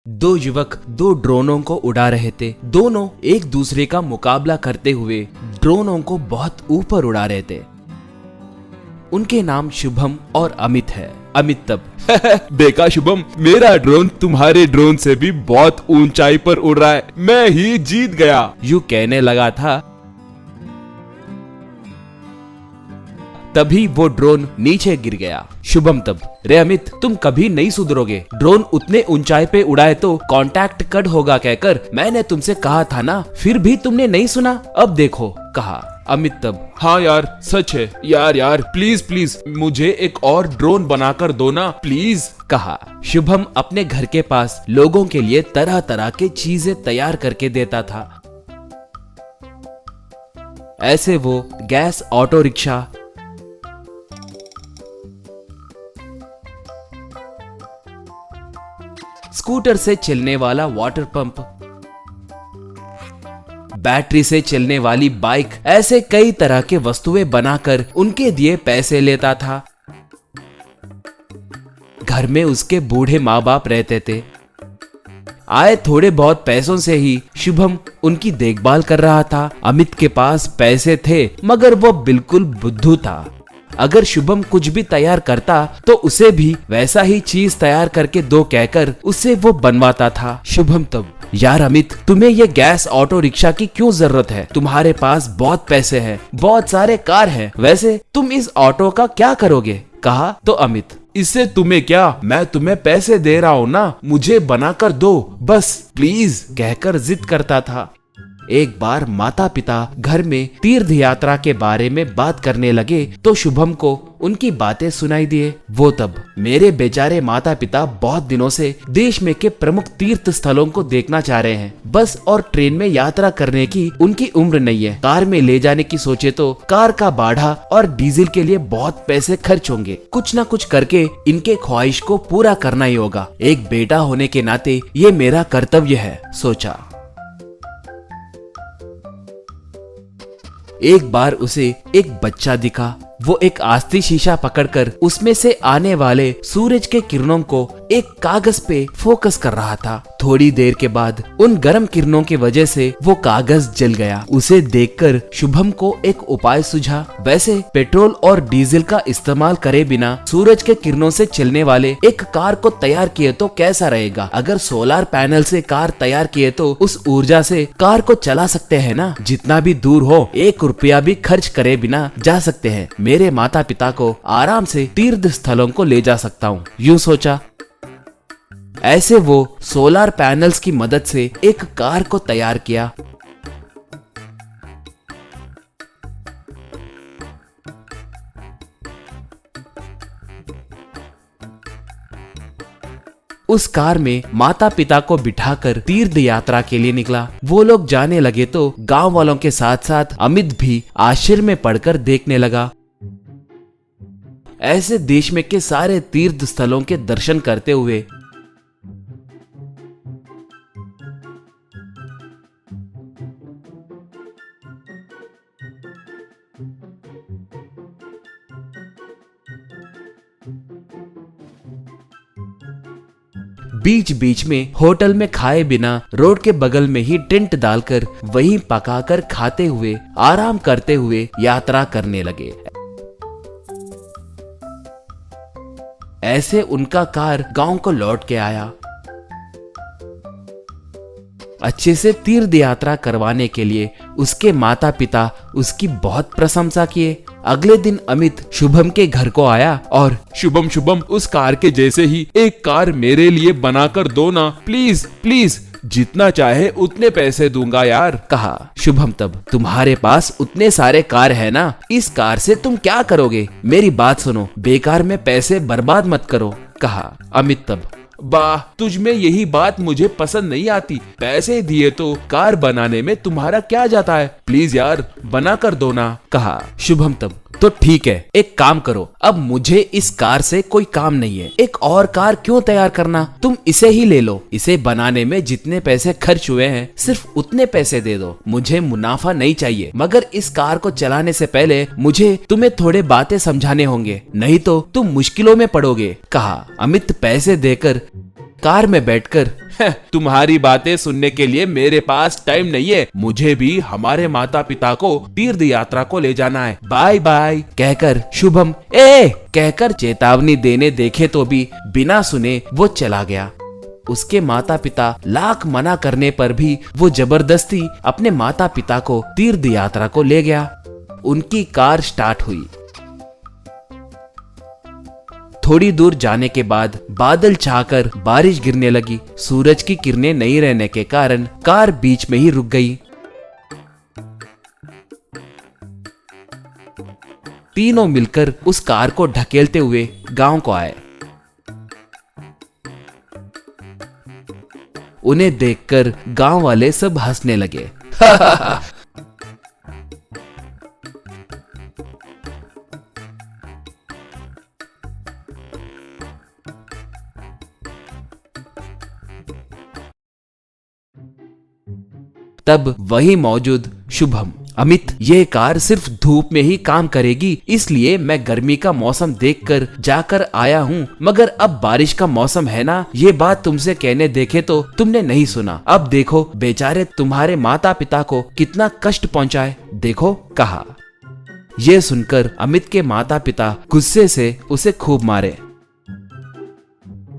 दो युवक दो ड्रोनों को उड़ा रहे थे। दोनों एक दूसरे का मुकाबला करते हुए ड्रोनों को बहुत ऊपर उड़ा रहे थे। उनके नाम शुभम और अमित है। अमित तब देखा शुभम, मेरा ड्रोन तुम्हारे ड्रोन से भी बहुत ऊंचाई पर उड़ रहा है, मैं ही जीत गया, यूं कहने लगा था। तभी वो ड्रोन नीचे गिर गया। शुभम तब, रे अमित, तुम कभी नहीं सुधरोगे। ड्रोन उतने ऊंचाई पे उड़ाए तो कांटेक्ट कट होगा कहकर मैंने तुमसे कहा था ना, फिर भी तुमने नहीं सुना। अब देखो, कहा। अमित तब, हाँ यार सच है यार प्लीज प्लीज मुझे एक और ड्रोन बनाकर दो ना प्लीज, कहा। शुभम अपने घर के पास लोगों के लिए तरह तरह की चीजें तैयार करके देता था। ऐसे वो गैस ऑटो रिक्शा, स्कूटर से चलने वाला वाटर पंप, बैटरी से चलने वाली बाइक, ऐसे कई तरह के वस्तुएं बनाकर उनके दिए पैसे लेता था। घर में उसके बूढ़े माँ बाप रहते थे। आए थोड़े बहुत पैसों से ही शुभम उनकी देखभाल कर रहा था। अमित के पास पैसे थे मगर वो बिल्कुल बुद्धू था। अगर शुभम कुछ भी तैयार करता तो उसे भी वैसा ही चीज तैयार करके दो कहकर उसे वो बनवाता था। शुभम तब, यार अमित, तुम्हें ये गैस ऑटो रिक्शा की क्यों जरूरत है? तुम्हारे पास बहुत पैसे हैं, बहुत सारे कार हैं, वैसे तुम इस ऑटो का क्या करोगे? कहा तो अमित, इससे तुम्हें क्या, मैं तुम्हें पैसे दे रहा हूँ ना, मुझे बनाकर दो बस प्लीज, कहकर जिद करता था। एक बार माता पिता घर में तीर्थ यात्रा के बारे में बात करने लगे तो शुभम को उनकी बातें सुनाई दिए। वो तब, मेरे बेचारे माता पिता बहुत दिनों से देश में के प्रमुख तीर्थ स्थलों को देखना चाह रहे हैं। बस और ट्रेन में यात्रा करने की उनकी उम्र नहीं है। कार में ले जाने की सोचे तो कार का भाड़ा और डीजल के लिए बहुत पैसे खर्च होंगे। कुछ न कुछ करके इनके ख्वाहिश को पूरा करना ही होगा। एक बेटा होने के नाते ये मेरा कर्तव्य है, सोचा। एक बार उसे एक बच्चा दिखा। वो एक आस्ती शीशा पकड़कर उसमें से आने वाले सूरज के किरणों को एक कागज पे फोकस कर रहा था। थोड़ी देर के बाद उन गर्म किरणों की वजह से वो कागज जल गया। उसे देखकर शुभम को एक उपाय सूझा। वैसे पेट्रोल और डीजल का इस्तेमाल करे बिना सूरज के किरणों से चलने वाले एक कार को तैयार किए तो कैसा रहेगा? अगर सोलर पैनल से कार तैयार किए तो उस ऊर्जा से कार को चला सकते हैं ना। जितना भी दूर हो, 1 रुपया भी खर्च करे बिना जा सकते हैं। मेरे माता पिता को आराम से तीर्थ स्थलों को ले जा सकता हूँ, यूं सोचा। ऐसे वो सोलर पैनल्स की मदद से एक कार को तैयार किया। उस कार में माता पिता को बिठाकर तीर्थ यात्रा के लिए निकला। वो लोग जाने लगे तो गांव वालों के साथ साथ अमित भी आश्चर्य में पड़कर देखने लगा। ऐसे देश में के सारे तीर्थ स्थलों के दर्शन करते हुए बीच बीच में होटल में खाए बिना रोड के बगल में ही टेंट डालकर वहीं पकाकर खाते हुए आराम करते हुए यात्रा करने लगे। ऐसे उनका कार गांव को लौट के आया। अच्छे से तीर्थ यात्रा करवाने के लिए उसके माता पिता उसकी बहुत प्रशंसा किए। अगले दिन अमित शुभम के घर को आया और शुभम उस कार के जैसे ही एक कार मेरे लिए बनाकर दो ना प्लीज प्लीज, जितना चाहे उतने पैसे दूंगा यार, कहा। शुभम तब, तुम्हारे पास उतने सारे कार है ना, इस कार से तुम क्या करोगे? मेरी बात सुनो, बेकार में पैसे बर्बाद मत करो, कहा। अमित तब, वाह, तुझ में यही बात मुझे पसंद नहीं आती। पैसे दिए तो कार बनाने में तुम्हारा क्या जाता है, प्लीज यार बना कर दो ना, कहा। शुभम तब, तो ठीक है, एक काम करो, अब मुझे इस कार से कोई काम नहीं है। एक और कार क्यों तैयार करना, तुम इसे ही ले लो। इसे बनाने में जितने पैसे खर्च हुए हैं सिर्फ उतने पैसे दे दो। मुझे मुनाफा नहीं चाहिए, मगर इस कार को चलाने से पहले मुझे तुम्हें थोड़े बातें समझाने होंगे, नहीं तो तुम मुश्किलों में पड़ोगे, कहा। अमित पैसे देकर कार में बैठकर तुम्हारी बातें सुनने के लिए मेरे पास टाइम नहीं है। मुझे भी हमारे माता पिता को तीर्थ यात्रा को ले जाना है। Bye bye. कहकर शुभम ए कहकर चेतावनी देने देखे तो भी बिना सुने वो चला गया। उसके माता पिता लाख मना करने पर भी वो जबरदस्ती अपने माता पिता को तीर्थ यात्रा को ले गया। उनकी कार स्टार्ट हुई। थोड़ी दूर जाने के बाद बादल छाकर बारिश गिरने लगी। सूरज की किरणें नहीं रहने के कारण कार बीच में ही रुक गई। तीनों मिलकर उस कार को ढकेलते हुए गांव को आए। उन्हें देखकर गांव वाले सब हंसने लगे। तब वही मौजूद शुभम, अमित, ये कार सिर्फ धूप में ही काम करेगी, इसलिए मैं गर्मी का मौसम देखकर जाकर आया हूँ, मगर अब बारिश का मौसम है ना, ये बात तुमसे कहने देखे तो तुमने नहीं सुना। अब देखो बेचारे तुम्हारे माता पिता को कितना कष्ट पहुँचाए, देखो, कहा। ये सुनकर अमित के माता पिता गुस्से से उसे खूब मारे।